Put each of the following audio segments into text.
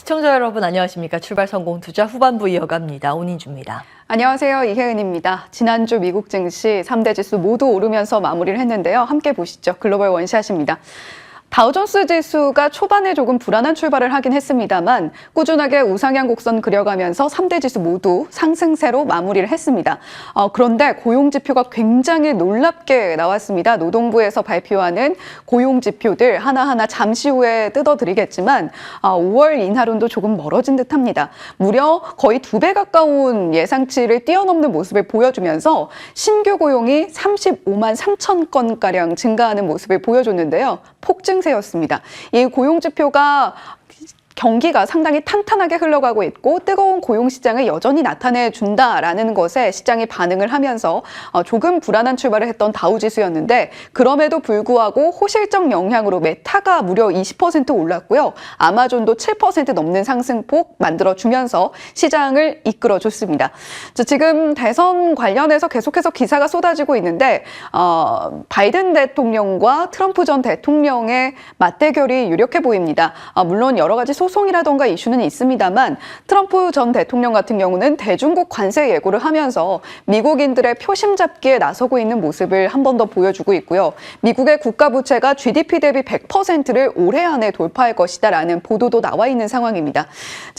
시청자 여러분 안녕하십니까. 출발 성공 투자 후반부 이어갑니다. 오인주입니다. 안녕하세요. 이혜은입니다. 지난주 미국 증시 3대 지수 모두 오르면서 마무리를 했는데요. 함께 보시죠. 글로벌 원샷입니다. 다우존스 지수가 초반에 조금 불안한 출발을 하긴 했습니다만 꾸준하게 우상향 곡선 그려가면서 3대 지수 모두 상승세로 마무리를 했습니다. 그런데 고용지표가 굉장히 놀랍게 나왔습니다. 노동부에서 발표하는 고용지표들 하나하나 잠시 후에 뜯어드리겠지만 5월 인하론도 조금 멀어진 듯합니다. 무려 거의 2배 가까운 예상치를 뛰어넘는 모습을 보여주면서 신규 고용이 35만 3천 건가량 증가하는 모습을 보여줬는데요. 폭증세였습니다. 이 고용지표가 경기가 상당히 탄탄하게 흘러가고 있고 뜨거운 고용시장을 여전히 나타내준다라는 것에 시장이 반응을 하면서 조금 불안한 출발을 했던 다우지수였는데 그럼에도 불구하고 호실적 영향으로 메타가 무려 20% 올랐고요. 아마존도 7% 넘는 상승폭 만들어주면서 시장을 이끌어줬습니다. 지금 대선 관련해서 계속해서 기사가 쏟아지고 있는데 바이든 대통령과 트럼프 전 대통령의 맞대결이 유력해 보입니다. 물론 여러 가지 소송이라던가 이슈는 있습니다만 트럼프 전 대통령 같은 경우는 대중국 관세 예고를 하면서 미국인들의 표심 잡기에 나서고 있는 모습을 한 번 더 보여주고 있고요. 미국의 국가 부채가 GDP 대비 100%를 올해 안에 돌파할 것이다라는 보도도 나와 있는 상황입니다.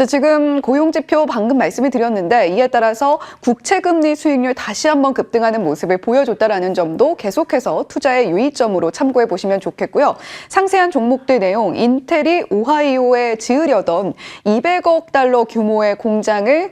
지금 고용지표 방금 말씀을 드렸는데 이에 따라서 국채금리 수익률 다시 한번 급등하는 모습을 보여줬다라는 점도 계속해서 투자의 유의점으로 참고해 보시면 좋겠고요. 상세한 종목들 내용, 인텔이 오하이오에 지으려던 200억 달러 규모의 공장을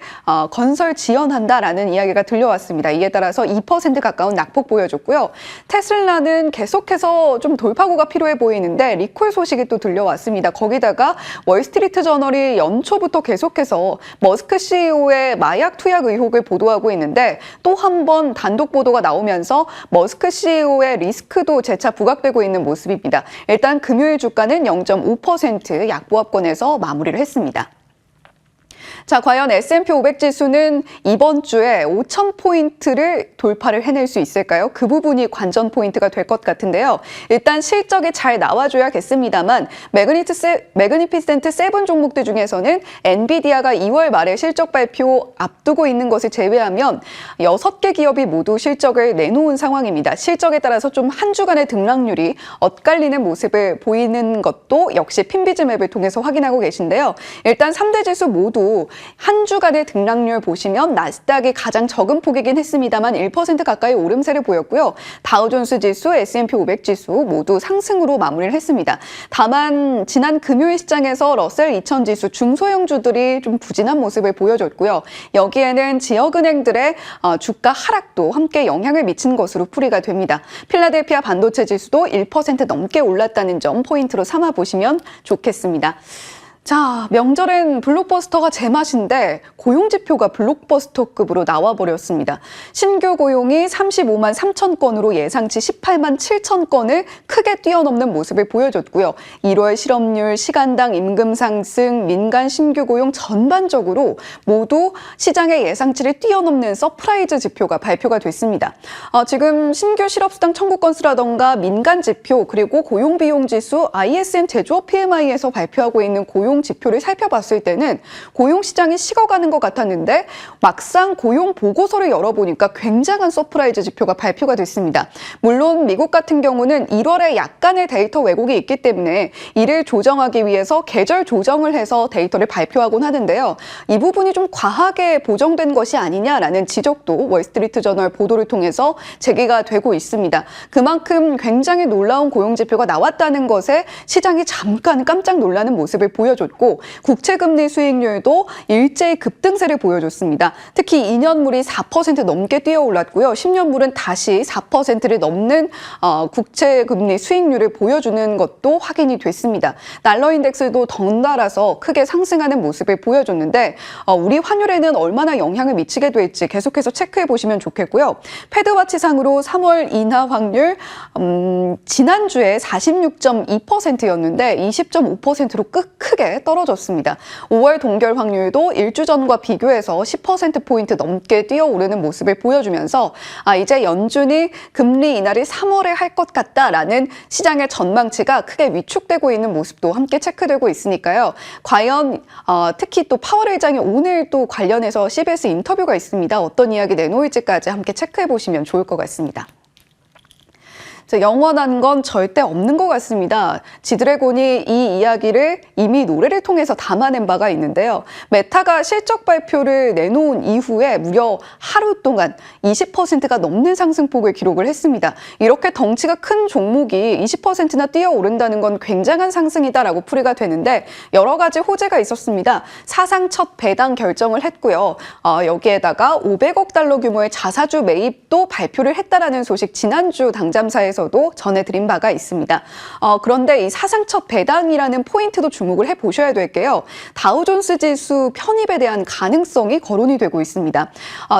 건설 지연한다라는 이야기가 들려왔습니다. 이에 따라서 2% 가까운 낙폭 보여줬고요. 테슬라는 계속해서 좀 돌파구가 필요해 보이는데 리콜 소식이 또 들려왔습니다. 거기다가 월스트리트 저널이 연초부터 계속해서 머스크 CEO의 마약 투약 의혹을 보도하고 있는데 또 한 번 단독 보도가 나오면서 머스크 CEO의 리스크도 재차 부각되고 있는 모습입니다. 일단 금요일 주가는 0.5% 약보합권에서 마무리를 했습니다. 자, 과연 S&P 500 지수는 이번 주에 5,000포인트를 돌파를 해낼 수 있을까요? 그 부분이 관전 포인트가 될 것 같은데요. 일단 실적이 잘 나와줘야겠습니다만 매그니피센트 7 종목들 중에서는 엔비디아가 2월 말에 실적 발표 앞두고 있는 것을 제외하면 6개 기업이 모두 실적을 내놓은 상황입니다. 실적에 따라서 좀 한 주간의 등락률이 엇갈리는 모습을 보이는 것도 역시 핀비즈맵을 통해서 확인하고 계신데요. 일단 3대 지수 모두 한 주간의 등락률 보시면 나스닥이 가장 적은 폭이긴 했습니다만 1% 가까이 오름세를 보였고요. 다우존스 지수, S&P 500 지수 모두 상승으로 마무리를 했습니다. 다만 지난 금요일 시장에서 러셀 2000 지수 중소형주들이 좀 부진한 모습을 보여줬고요. 여기에는 지역은행들의 주가 하락도 함께 영향을 미친 것으로 풀이가 됩니다. 필라델피아 반도체 지수도 1% 넘게 올랐다는 점 포인트로 삼아 보시면 좋겠습니다. 자, 명절엔 블록버스터가 제맛인데 고용지표가 블록버스터급으로 나와버렸습니다. 신규 고용이 35만 3천 건으로 예상치 18만 7천 건을 크게 뛰어넘는 모습을 보여줬고요. 1월 실업률, 시간당 임금 상승, 민간 신규 고용 전반적으로 모두 시장의 예상치를 뛰어넘는 서프라이즈 지표가 발표가 됐습니다. 지금 신규 실업수당 청구 건수라던가 민간 지표 그리고 고용비용지수 ISM 제조업 PMI에서 발표하고 있는 고용 지표를 살펴봤을 때는 고용시장이 식어가는 것 같았는데 막상 고용 보고서를 열어보니까 굉장한 서프라이즈 지표가 발표가 됐습니다. 물론 미국 같은 경우는 1월에 약간의 데이터 왜곡이 있기 때문에 이를 조정하기 위해서 계절 조정을 해서 데이터를 발표하곤 하는데요. 이 부분이 좀 과하게 보정된 것이 아니냐라는 지적도 월스트리트 저널 보도를 통해서 제기가 되고 있습니다. 그만큼 굉장히 놀라운 고용 지표가 나왔다는 것에 시장이 잠깐 깜짝 놀라는 모습을 보여줬고 국채금리 수익률도 일제히 급등세를 보여줬습니다. 특히 2년물이 4% 넘게 뛰어올랐고요. 10년물은 다시 4%를 넘는 국채금리 수익률을 보여주는 것도 확인이 됐습니다. 달러 인덱스도 덩달아서 크게 상승하는 모습을 보여줬는데 우리 환율에는 얼마나 영향을 미치게 될지 계속해서 체크해 보시면 좋겠고요. 패드와치상으로 3월 인하 확률 지난주에 46.2%였는데 20.5%로 크게 크게 떨어졌습니다. 5월 동결 확률도 1주 전과 비교해서 10%포인트 넘게 뛰어오르는 모습을 보여주면서 이제 연준이 금리 인하를 3월에 할 것 같다라는 시장의 전망치가 크게 위축되고 있는 모습도 함께 체크되고 있으니까요. 과연 특히 또 파월 의장이 오늘 또 관련해서 CBS 인터뷰가 있습니다. 어떤 이야기 내놓을지까지 함께 체크해 보시면 좋을 것 같습니다. 영원한 건 절대 없는 것 같습니다. 지드래곤이 이 이야기를 이미 노래를 통해서 담아낸 바가 있는데요. 메타가 실적 발표를 내놓은 이후에 무려 하루 동안 20%가 넘는 상승폭을 기록을 했습니다. 이렇게 덩치가 큰 종목이 20%나 뛰어오른다는 건 굉장한 상승이다라고 풀이가 되는데 여러 가지 호재가 있었습니다. 사상 첫 배당 결정을 했고요. 여기에다가 500억 달러 규모의 자사주 매입도 발표를 했다라는 소식 지난주 당잠사에서도 전해드린 바가 있습니다. 그런데 이 사상 첫 배당이라는 포인트도 주목을 해보셔야 될 게요. 다우존스 지수 편입에 대한 가능성이 거론이 되고 있습니다.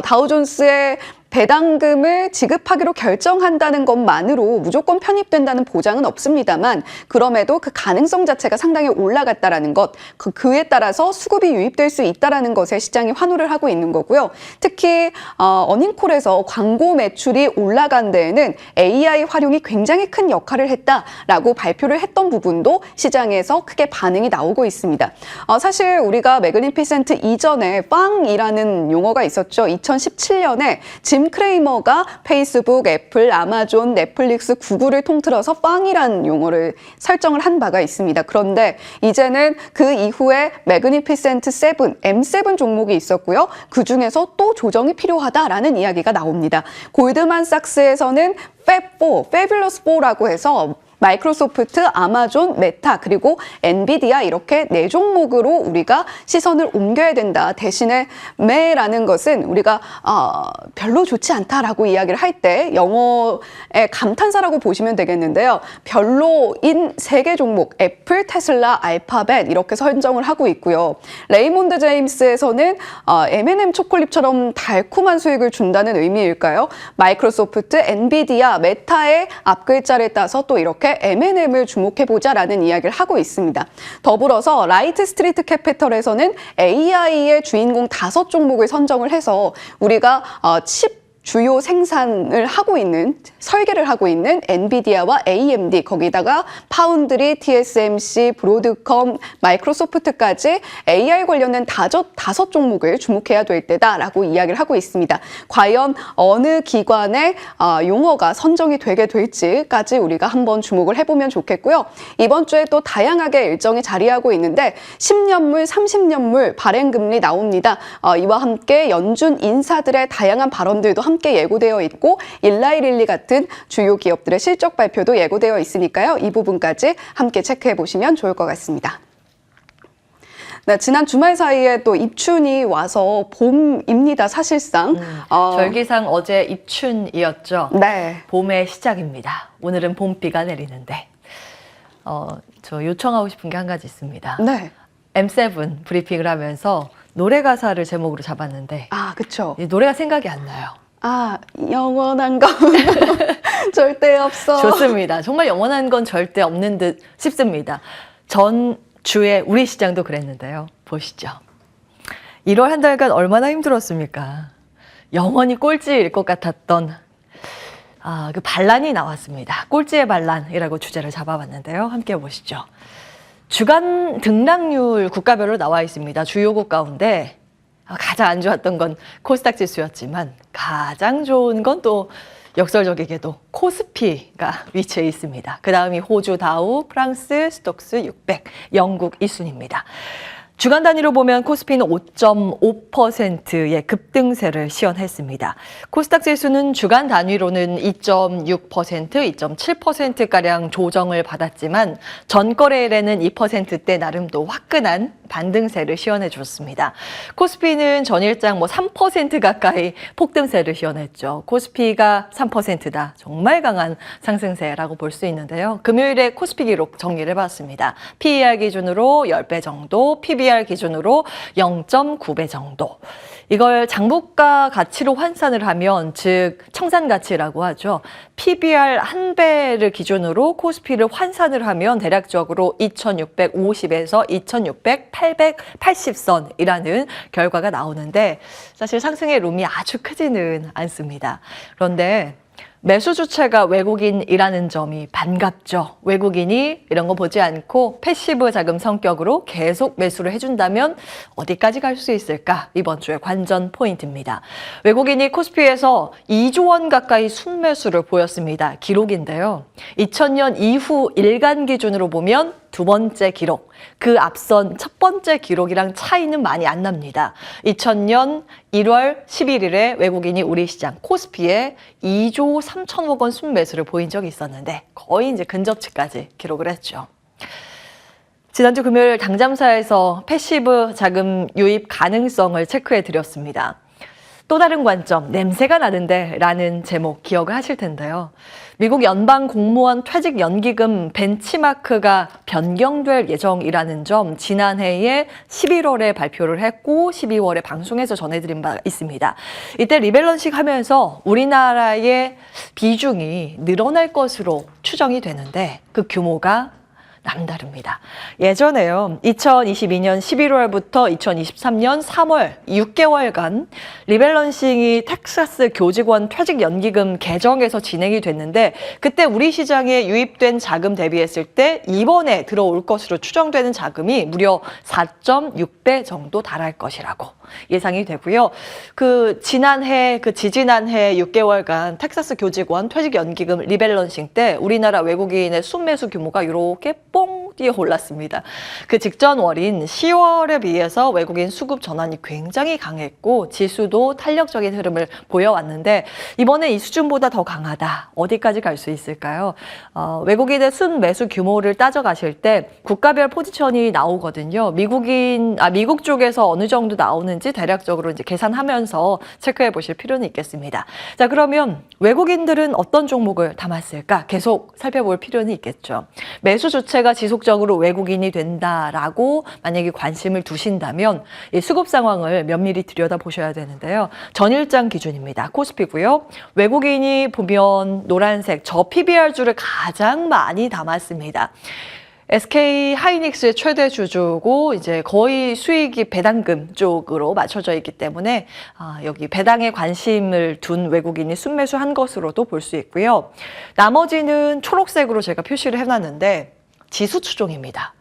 다우존스의 배당금을 지급하기로 결정한다는 것만으로 무조건 편입된다는 보장은 없습니다만 그럼에도 그 가능성 자체가 상당히 올라갔다라는 것, 그에 따라서 수급이 유입될 수 있다라는 것에 시장이 환호를 하고 있는 거고요. 특히 어닝콜에서 광고 매출이 올라간 데에는 AI 활용이 굉장히 큰 역할을 했다라고 발표를 했던 부분도 시장에서 크게 반응이 나오고 있습니다. 사실 우리가 매그니피센트 이전에 빵이라는 용어가 있었죠. 2017년에 짐 크레이머가 페이스북, 애플, 아마존, 넷플릭스, 구글을 통틀어서 빵이라는 용어를 설정을 한 바가 있습니다. 그런데 이제는 그 이후에 매그니피센트 7, M7 종목이 있었고요. 그중에서 또 조정이 필요하다라는 이야기가 나옵니다. 골드만삭스에서는 팹4, 패뷸러스 4라고 해서 마이크로소프트, 아마존, 메타, 그리고 엔비디아 이렇게 4종목으로 우리가 시선을 옮겨야 된다. 대신에 매라는 것은 우리가 별로 좋지 않다라고 이야기를 할 때 영어의 감탄사라고 보시면 되겠는데요. 별로인 3개 종목, 애플, 테슬라, 알파벳 이렇게 선정을 하고 있고요. 레이몬드 제임스에서는 M&M 초콜릿처럼 달콤한 수익을 준다는 의미일까요? 마이크로소프트, 엔비디아, 메타의 앞글자를 따서 또 이렇게 M&M을 주목해보자라는 이야기를 하고 있습니다. 더불어서 라이트 스트리트 캐피털에서는 AI의 주인공 5종목을 선정을 해서 우리가 칩 주요 생산을 하고 있는, 설계를 하고 있는 엔비디아와 AMD, 거기다가 파운드리, TSMC, 브로드컴, 마이크로소프트까지 AI 관련된 5종목을 주목해야 될 때다라고 이야기를 하고 있습니다. 과연 어느 기관의 용어가 선정이 되게 될지까지 우리가 한번 주목을 해보면 좋겠고요. 이번 주에 또 다양하게 일정이 자리하고 있는데 10년물, 30년물 발행금리 나옵니다. 이와 함께 연준 인사들의 다양한 발언들도 함께 예고되어 있고 일라이릴리 같은 주요 기업들의 실적 발표도 예고되어 있으니까요. 이 부분까지 함께 체크해 보시면 좋을 것 같습니다. 네, 지난 주말 사이에 또 입춘이 와서 봄입니다, 사실상. 절기상 어제 입춘이었죠. 네. 봄의 시작입니다. 오늘은 봄비가 내리는데 저 요청하고 싶은 게 한 가지 있습니다. 네. M7 브리핑을 하면서 노래 가사를 제목으로 잡았는데 그쵸. 노래가 생각이 안 나요. 영원한 건 절대 없어. 좋습니다. 정말 영원한 건 절대 없는 듯 싶습니다. 전주에 우리 시장도 그랬는데요. 보시죠. 1월 한 달간 얼마나 힘들었습니까? 영원히 꼴찌일 것 같았던 그 반란이 나왔습니다. 꼴찌의 반란이라고 주제를 잡아봤는데요. 함께 보시죠. 주간 등락률 국가별로 나와 있습니다. 주요국 가운데 가장 안 좋았던 건 코스닥 지수였지만 가장 좋은 건 또 역설적이게도 코스피가 위치해 있습니다. 그 다음이 호주 다우, 프랑스 스톡스 600, 영국 2순입니다. 주간 단위로 보면 코스피는 5.5%의 급등세를 시현했습니다. 코스닥 지수는 주간 단위로는 2.6%, 2.7%가량 조정을 받았지만 전거래일에는 2%대 나름 또 화끈한 반등세를 시현해 줬습니다. 코스피는 전일장 3% 가까이 폭등세를 시현했죠. 코스피가 3%다. 정말 강한 상승세라고 볼 수 있는데요. 금요일에 코스피 기록 정리를 해봤습니다. PER 기준으로 10배 정도, PBR 기준으로 0.9배 정도. 이걸 장부가 가치로 환산을 하면, 즉 청산 가치라고 하죠. PBR 1배를 기준으로 코스피를 환산을 하면 대략적으로 2,650에서 2,680선이라는 결과가 나오는데, 사실 상승의 룸이 아주 크지는 않습니다. 그런데 매수 주체가 외국인이라는 점이 반갑죠. 외국인이 이런 거 보지 않고 패시브 자금 성격으로 계속 매수를 해준다면 어디까지 갈 수 있을까? 이번 주의 관전 포인트입니다. 외국인이 코스피에서 2조 원 가까이 순매수를 보였습니다. 기록인데요. 2000년 이후 일간 기준으로 보면 두 번째 기록, 그 앞선 첫 번째 기록이랑 차이는 많이 안 납니다. 2000년 1월 11일에 외국인이 우리 시장 코스피에 2조 3천억 원 순매수를 보인 적이 있었는데 거의 이제 근접치까지 기록을 했죠. 지난주 금요일 당잠사에서 패시브 자금 유입 가능성을 체크해 드렸습니다. 또 다른 관점, 냄새가 나는데 라는 제목 기억을 하실 텐데요. 미국 연방 공무원 퇴직연기금 벤치마크가 변경될 예정이라는 점 지난해에 11월에 발표를 했고 12월에 방송에서 전해드린 바 있습니다. 이때 리밸런싱 하면서 우리나라의 비중이 늘어날 것으로 추정이 되는데 그 규모가 남다릅니다. 예전에요. 2022년 11월부터 2023년 3월 6개월간 리밸런싱이 텍사스 교직원 퇴직연기금 개정에서 진행이 됐는데 그때 우리 시장에 유입된 자금 대비했을 때 이번에 들어올 것으로 추정되는 자금이 무려 4.6배 정도 달할 것이라고 예상이 되고요. 지지난해 6개월간 텍사스 교직원 퇴직연기금 리밸런싱 때 우리나라 외국인의 순매수 규모가 이렇게 뽕 뛰어 올랐습니다. 그 직전 월인 10월에 비해서 외국인 수급 전환이 굉장히 강했고 지수도 탄력적인 흐름을 보여왔는데 이번에 이 수준보다 더 강하다. 어디까지 갈 수 있을까요? 외국인의 순매수 규모를 따져가실 때 국가별 포지션이 나오거든요. 미국 쪽에서 어느 정도 나오는지 대략적으로 이제 계산하면서 체크해 보실 필요는 있겠습니다. 자, 그러면 외국인들은 어떤 종목을 담았을까? 계속 살펴볼 필요는 있겠죠. 매수 주체가 지속적으로 외국인이 된다라고 만약에 관심을 두신다면 이 수급 상황을 면밀히 들여다보셔야 되는데요. 전일장 기준입니다. 코스피고요. 외국인이 보면 노란색 저 PBR주를 가장 많이 담았습니다. SK 하이닉스의 최대 주주고 이제 거의 수익이 배당금 쪽으로 맞춰져 있기 때문에 여기 배당에 관심을 둔 외국인이 순매수한 것으로도 볼 수 있고요. 나머지는 초록색으로 제가 표시를 해놨는데 지수 추종입니다.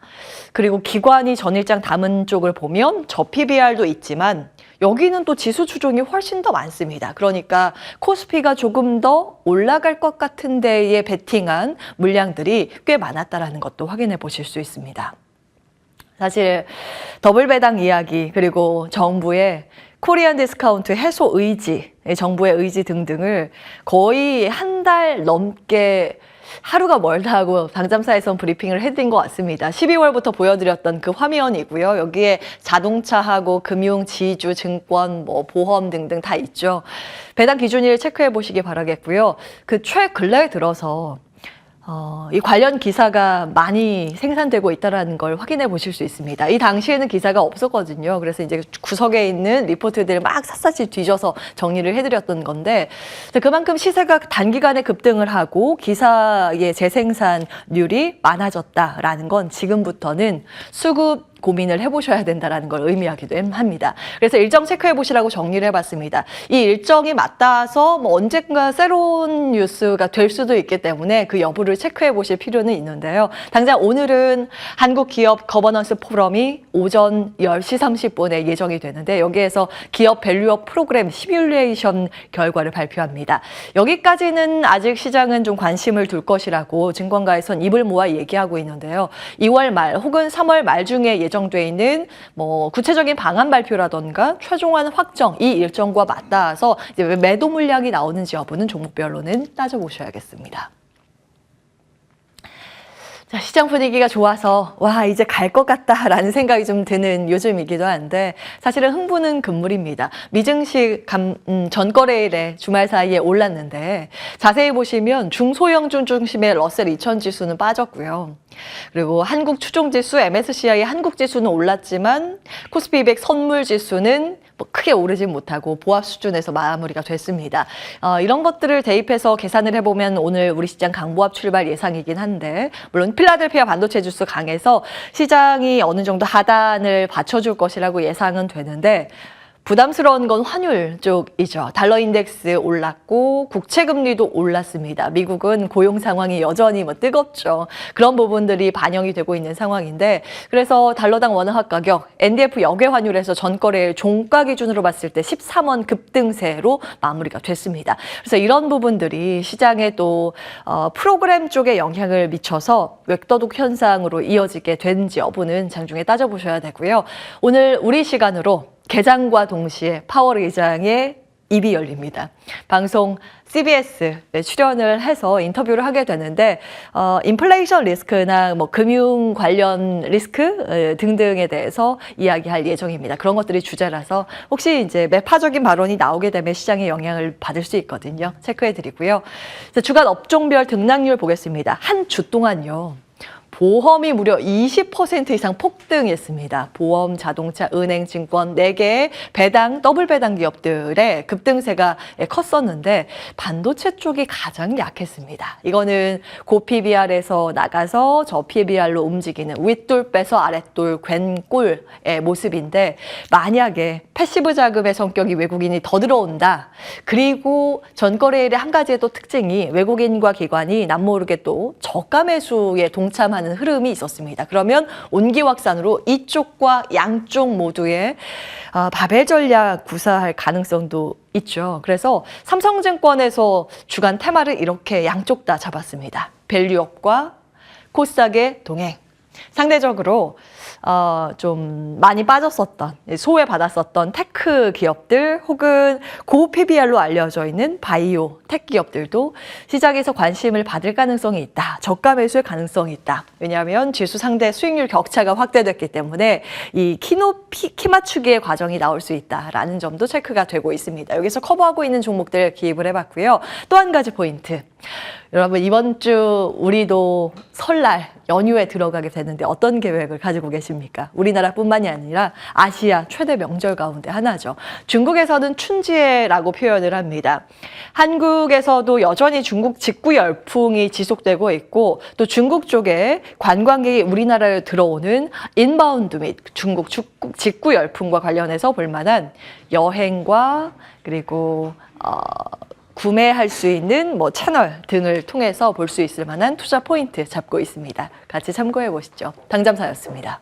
그리고 기관이 전일장 담은 쪽을 보면 저 PBR도 있지만 여기는 또 지수 추종이 훨씬 더 많습니다. 그러니까 코스피가 조금 더 올라갈 것 같은 데에 베팅한 물량들이 꽤 많았다는 것도 확인해 보실 수 있습니다. 사실 더블 배당 이야기 그리고 정부의 코리안 디스카운트 해소 의지, 정부의 의지 등등을 거의 한 달 넘게 하루가 멀다 하고 당잠사에선 브리핑을 해드린 것 같습니다. 12월부터 보여드렸던 그 화면이고요. 여기에 자동차하고 금융, 지주, 증권, 보험 등등 다 있죠. 배당 기준일 체크해 보시기 바라겠고요. 그 최근래에 들어서 이 관련 기사가 많이 생산되고 있다는 걸 확인해 보실 수 있습니다. 이 당시에는 기사가 없었거든요. 그래서 이제 구석에 있는 리포트들을 막 샅샅이 뒤져서 정리를 해드렸던 건데 그만큼 시세가 단기간에 급등을 하고 기사의 재생산률이 많아졌다라는 건 지금부터는 수급 고민을 해보셔야 된다는 걸 의미하기도 합니다. 그래서 일정 체크해 보시라고 정리를 해봤습니다. 이 일정이 맞닿아서 언젠가 새로운 뉴스가 될 수도 있기 때문에 그 여부를 체크해 보실 필요는 있는데요. 당장 오늘은 한국기업 거버넌스 포럼이 오전 10시 30분에 예정이 되는데 여기에서 기업 밸류업 프로그램 시뮬레이션 결과를 발표합니다. 여기까지는 아직 시장은 좀 관심을 둘 것이라고 증권가에선 입을 모아 얘기하고 있는데요. 2월 말 혹은 3월 말 중에 예정돼 있는 구체적인 방안 발표라던가 최종안 확정 이 일정과 맞닿아서 이제 매도 물량이 나오는지 여부는 종목별로는 따져보셔야겠습니다. 자, 시장 분위기가 좋아서 와 이제 갈 것 같다라는 생각이 좀 드는 요즘이기도 한데 사실은 흥부는 금물입니다. 미증시 전거래일에 주말 사이에 올랐는데 자세히 보시면 중소형주 중심의 러셀 2000 지수는 빠졌고요. 그리고 한국 추종지수 MSCI 한국 지수는 올랐지만 코스피 200 선물 지수는 뭐 크게 오르진 못하고 보합 수준에서 마무리가 됐습니다. 이런 것들을 대입해서 계산을 해보면 오늘 우리 시장 강보합 출발 예상이긴 한데 물론 필라델피아 반도체 지수 강해서 시장이 어느 정도 하단을 받쳐줄 것이라고 예상은 되는데 부담스러운 건 환율 쪽이죠. 달러 인덱스 올랐고 국채 금리도 올랐습니다. 미국은 고용 상황이 여전히 뜨겁죠. 그런 부분들이 반영이 되고 있는 상황인데 그래서 달러당 원화합 가격 NDF 역외 환율에서 전거래일 종가 기준으로 봤을 때 13원 급등세로 마무리가 됐습니다. 그래서 이런 부분들이 시장에 또 프로그램 쪽에 영향을 미쳐서 웹더독 현상으로 이어지게 되는지 여부는 장중에 따져보셔야 되고요. 오늘 우리 시간으로 개장과 동시에 파월 의장의 입이 열립니다. 방송 CBS에 출연을 해서 인터뷰를 하게 되는데 인플레이션 리스크나 금융 관련 리스크 등등에 대해서 이야기할 예정입니다. 그런 것들이 주제라서 혹시 이제 매파적인 발언이 나오게 되면 시장에 영향을 받을 수 있거든요. 체크해 드리고요. 주간 업종별 등락률 보겠습니다. 한 주 동안요. 보험이 무려 20% 이상 폭등했습니다. 보험, 자동차, 은행, 증권 4개의 배당, 더블 배당 기업들의 급등세가 컸었는데 반도체 쪽이 가장 약했습니다. 이거는 고 PBR에서 나가서 저 PBR로 움직이는 윗돌 빼서 아랫돌 괜꼴의 모습인데 만약에 패시브 자금의 성격이 외국인이 더 들어온다. 그리고 전거래일의 한 가지의 또 특징이 외국인과 기관이 남모르게 또 저가 매수에 동참하는 흐름이 있었습니다. 그러면 온기 확산으로 이쪽과 양쪽 모두의 바벨 전략 구사할 가능성도 있죠. 그래서 삼성증권에서 주간 테마를 이렇게 양쪽 다 잡았습니다. 밸류업과 코스닥의 동행. 상대적으로 좀 많이 빠졌었던, 소외받았었던 테크 기업들 혹은 고 PBR로 알려져 있는 바이오 텍 기업들도 시장에서 관심을 받을 가능성이 있다. 저가 매수의 가능성이 있다. 왜냐하면 지수 상대 수익률 격차가 확대됐기 때문에 이 키 맞추기의 과정이 나올 수 있다라는 점도 체크가 되고 있습니다. 여기서 커버하고 있는 종목들 기입을 해봤고요. 또 한 가지 포인트. 여러분 이번 주 우리도 설날 연휴에 들어가게 되는데 어떤 계획을 가지고 계십니까? 우리나라뿐만이 아니라 아시아 최대 명절 가운데 하나죠. 중국에서는 춘지해라고 표현을 합니다. 한국에서도 여전히 중국 직구 열풍이 지속되고 있고 또 중국 쪽에 관광객이 우리나라에 들어오는 인바운드 및 중국 직구 열풍과 관련해서 볼만한 여행과 그리고 구매할 수 있는 채널 등을 통해서 볼 수 있을 만한 투자 포인트 잡고 있습니다. 같이 참고해 보시죠. 당잠사였습니다.